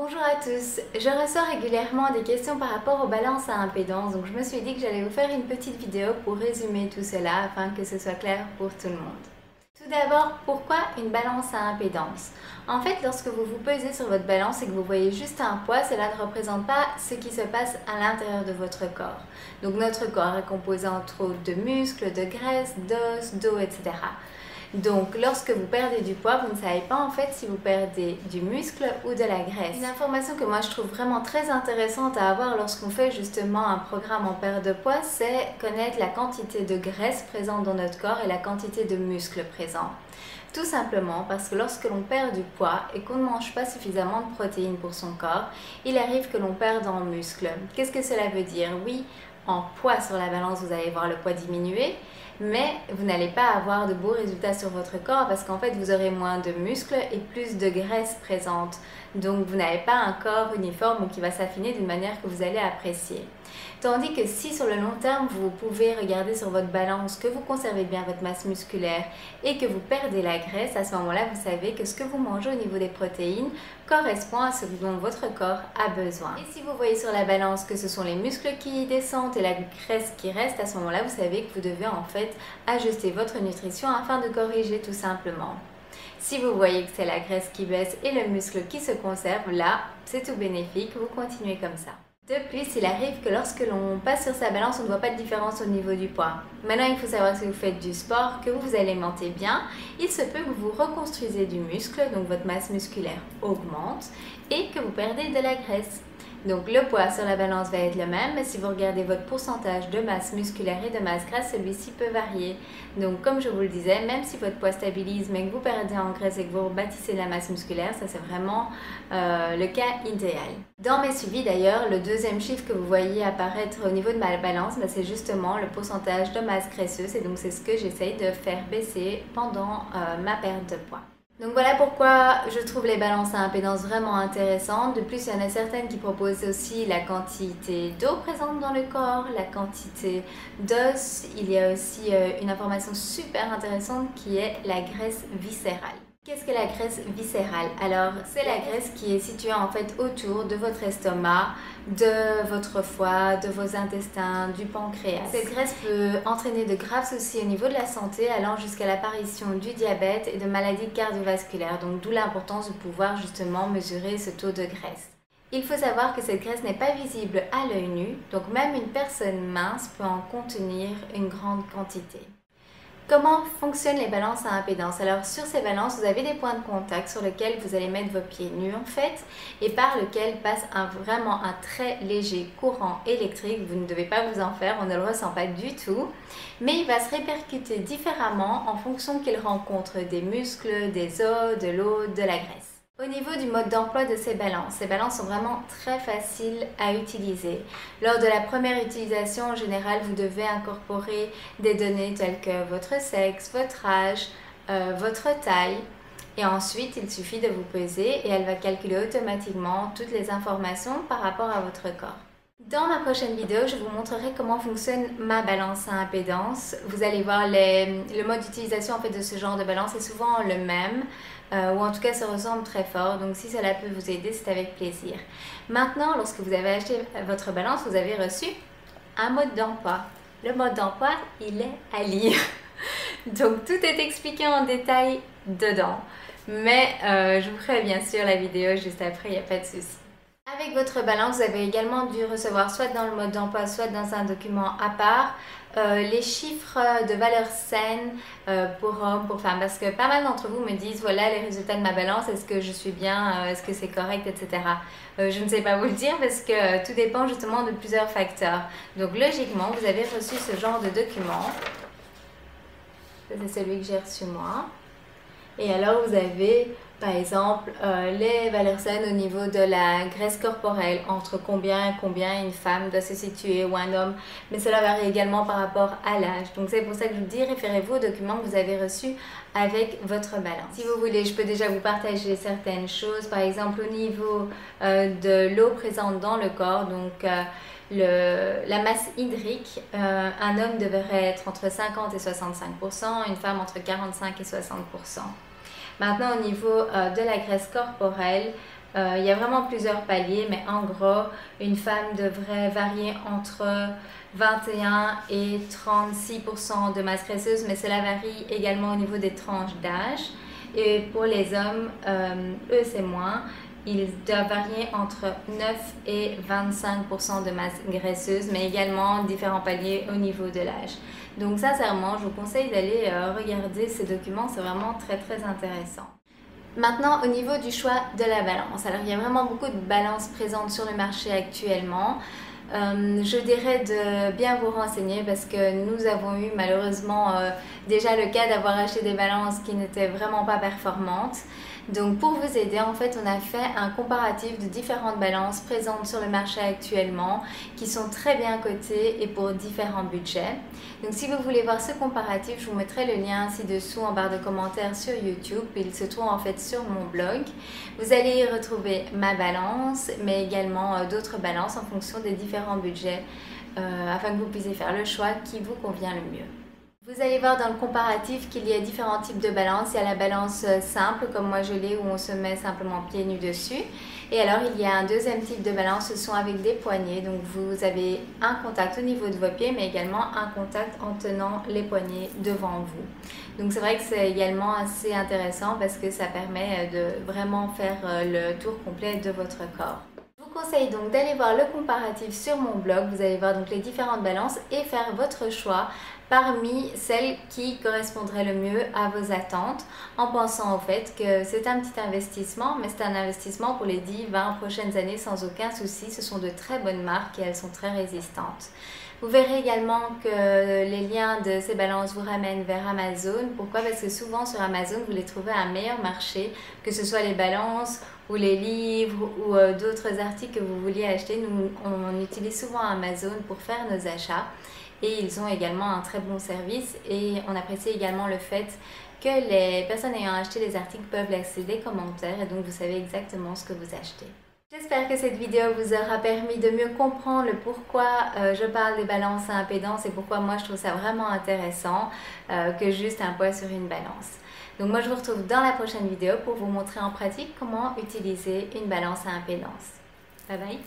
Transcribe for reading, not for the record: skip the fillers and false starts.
Bonjour à tous, je reçois régulièrement des questions par rapport aux balances à impédance, donc je me suis dit que j'allais vous faire une petite vidéo pour résumer tout cela afin que ce soit clair pour tout le monde. Tout d'abord, pourquoi une balance à impédance? En fait, lorsque vous vous pesez sur votre balance et que vous voyez juste un poids, cela ne représente pas ce qui se passe à l'intérieur de votre corps. Donc notre corps est composé entre autres de muscles, de graisse, d'os, d'eau, etc. Donc, lorsque vous perdez du poids, vous ne savez pas en fait si vous perdez du muscle ou de la graisse. Une information que moi je trouve vraiment très intéressante à avoir lorsqu'on fait justement un programme en perte de poids, c'est connaître la quantité de graisse présente dans notre corps et la quantité de muscles présents. Tout simplement parce que lorsque l'on perd du poids et qu'on ne mange pas suffisamment de protéines pour son corps, il arrive que l'on perde en muscle. Qu'est-ce que cela veut dire? Oui, en poids sur la balance, vous allez voir le poids diminuer, mais vous n'allez pas avoir de beaux résultats sur votre corps parce qu'en fait vous aurez moins de muscles et plus de graisse présente. Donc vous n'avez pas un corps uniforme ou qui va s'affiner d'une manière que vous allez apprécier. Tandis que si sur le long terme vous pouvez regarder sur votre balance que vous conservez bien votre masse musculaire et que vous perdez la graisse, à ce moment-là vous savez que ce que vous mangez au niveau des protéines correspond à ce dont votre corps a besoin. Et si vous voyez sur la balance que ce sont les muscles qui descendent et la graisse qui reste, à ce moment-là vous savez que vous devez en fait ajuster votre nutrition afin de corriger tout simplement. Si vous voyez que c'est la graisse qui baisse et le muscle qui se conserve, là c'est tout bénéfique, vous continuez comme ça. De plus, il arrive que lorsque l'on passe sur sa balance, on ne voit pas de différence au niveau du poids. Maintenant, il faut savoir que si vous faites du sport, que vous vous alimentez bien, il se peut que vous reconstruisez du muscle, donc votre masse musculaire augmente, et que vous perdez de la graisse. Donc le poids sur la balance va être le même, mais si vous regardez votre pourcentage de masse musculaire et de masse grasse, celui-ci peut varier. Donc comme je vous le disais, même si votre poids stabilise, mais que vous perdez en graisse et que vous rebâtissez de la masse musculaire, ça c'est vraiment le cas idéal. Dans mes suivis d'ailleurs, le deuxième chiffre que vous voyez apparaître au niveau de ma balance, c'est justement le pourcentage de masse graisseuse et donc c'est ce que j'essaye de faire baisser pendant ma perte de poids. Donc voilà pourquoi je trouve les balances à impédance vraiment intéressantes. De plus, il y en a certaines qui proposent aussi la quantité d'eau présente dans le corps, la quantité d'os. Il y a aussi une information super intéressante qui est la graisse viscérale. Qu'est-ce que la graisse viscérale? Alors, c'est la graisse qui est située en fait autour de votre estomac, de votre foie, de vos intestins, du pancréas. Cette graisse peut entraîner de graves soucis au niveau de la santé, allant jusqu'à l'apparition du diabète et de maladies cardiovasculaires. Donc, d'où l'importance de pouvoir justement mesurer ce taux de graisse. Il faut savoir que cette graisse n'est pas visible à l'œil nu, donc même une personne mince peut en contenir une grande quantité. Comment fonctionnent les balances à impédance? Alors sur ces balances, vous avez des points de contact sur lesquels vous allez mettre vos pieds nus en fait et par lequel passe vraiment un très léger courant électrique. Vous ne devez pas vous en faire, on ne le ressent pas du tout, mais il va se répercuter différemment en fonction qu'il rencontre des muscles, des os, de l'eau, de la graisse. Au niveau du mode d'emploi de ces balances sont vraiment très faciles à utiliser. Lors de la première utilisation, en général, vous devez incorporer des données telles que votre sexe, votre âge, votre taille. Et ensuite, il suffit de vous peser et elle va calculer automatiquement toutes les informations par rapport à votre corps. Dans ma prochaine vidéo, je vous montrerai comment fonctionne ma balance à impédance. Vous allez voir le mode d'utilisation en fait, de ce genre de balance est souvent le même, ou en tout cas se ressemble très fort. Donc si cela peut vous aider, c'est avec plaisir. Maintenant, lorsque vous avez acheté votre balance, vous avez reçu un mode d'emploi. Le mode d'emploi, il est à lire. Donc tout est expliqué en détail dedans. Mais je vous ferai bien sûr la vidéo juste après, il n'y a pas de souci. Avec votre balance, vous avez également dû recevoir soit dans le mode d'emploi, soit dans un document à part, les chiffres de valeur saine pour hommes, pour femmes. Parce que pas mal d'entre vous me disent, voilà les résultats de ma balance, est-ce que je suis bien, est-ce que c'est correct, etc. Je ne sais pas vous le dire parce que tout dépend justement de plusieurs facteurs. Donc logiquement, vous avez reçu ce genre de document. C'est celui que j'ai reçu moi. Et alors vous avez par exemple les valeurs saines au niveau de la graisse corporelle, entre combien et combien une femme doit se situer ou un homme, mais cela varie également par rapport à l'âge. Donc c'est pour ça que je vous dis, référez-vous aux documents que vous avez reçus avec votre balance. Si vous voulez, je peux déjà vous partager certaines choses, par exemple au niveau de l'eau présente dans le corps, donc la masse hydrique, un homme devrait être entre 50 et 65%, une femme entre 45 et 60%. Maintenant, au niveau de la graisse corporelle, Il y a vraiment plusieurs paliers, mais en gros, une femme devrait varier entre 21 et 36% de masse graisseuse, mais cela varie également au niveau des tranches d'âge. Et pour les hommes, eux c'est moins. Ils doivent varier entre 9 et 25% de masse graisseuse, mais également différents paliers au niveau de l'âge. Donc sincèrement, je vous conseille d'aller regarder ces documents, c'est vraiment très très intéressant. Maintenant, au niveau du choix de la balance. Alors, il y a vraiment beaucoup de balances présentes sur le marché actuellement. Je dirais de bien vous renseigner parce que nous avons eu malheureusement déjà le cas d'avoir acheté des balances qui n'étaient vraiment pas performantes. Donc pour vous aider, en fait, on a fait un comparatif de différentes balances présentes sur le marché actuellement qui sont très bien cotées et pour différents budgets. Donc si vous voulez voir ce comparatif, je vous mettrai le lien ci-dessous en barre de commentaires sur YouTube. Il se trouve en fait sur mon blog. Vous allez y retrouver ma balance, mais également d'autres balances en fonction des différents budgets afin que vous puissiez faire le choix qui vous convient le mieux. Vous allez voir dans le comparatif qu'il y a différents types de balances. Il y a la balance simple, comme moi je l'ai, où on se met simplement pieds nus dessus. Et alors il y a un deuxième type de balance, ce sont avec des poignets. Donc vous avez un contact au niveau de vos pieds, mais également un contact en tenant les poignets devant vous. Donc c'est vrai que c'est également assez intéressant parce que ça permet de vraiment faire le tour complet de votre corps. Je vous conseille donc d'aller voir le comparatif sur mon blog. Vous allez voir donc les différentes balances et faire votre choix parmi celles qui correspondraient le mieux à vos attentes, en pensant au fait que c'est un petit investissement, mais c'est un investissement pour les 10-20 prochaines années sans aucun souci. Ce sont de très bonnes marques et elles sont très résistantes. Vous verrez également que les liens de ces balances vous ramènent vers Amazon. Pourquoi? Parce que souvent sur Amazon, vous les trouvez à un meilleur marché, que ce soit les balances ou les livres ou d'autres articles que vous vouliez acheter. Nous, on utilise souvent Amazon pour faire nos achats. Et ils ont également un très bon service et on apprécie également le fait que les personnes ayant acheté les articles peuvent laisser des commentaires et donc vous savez exactement ce que vous achetez. J'espère que cette vidéo vous aura permis de mieux comprendre le pourquoi je parle des balances à impédance et pourquoi moi je trouve ça vraiment intéressant que juste un poids sur une balance. Donc moi je vous retrouve dans la prochaine vidéo pour vous montrer en pratique comment utiliser une balance à impédance. Bye bye!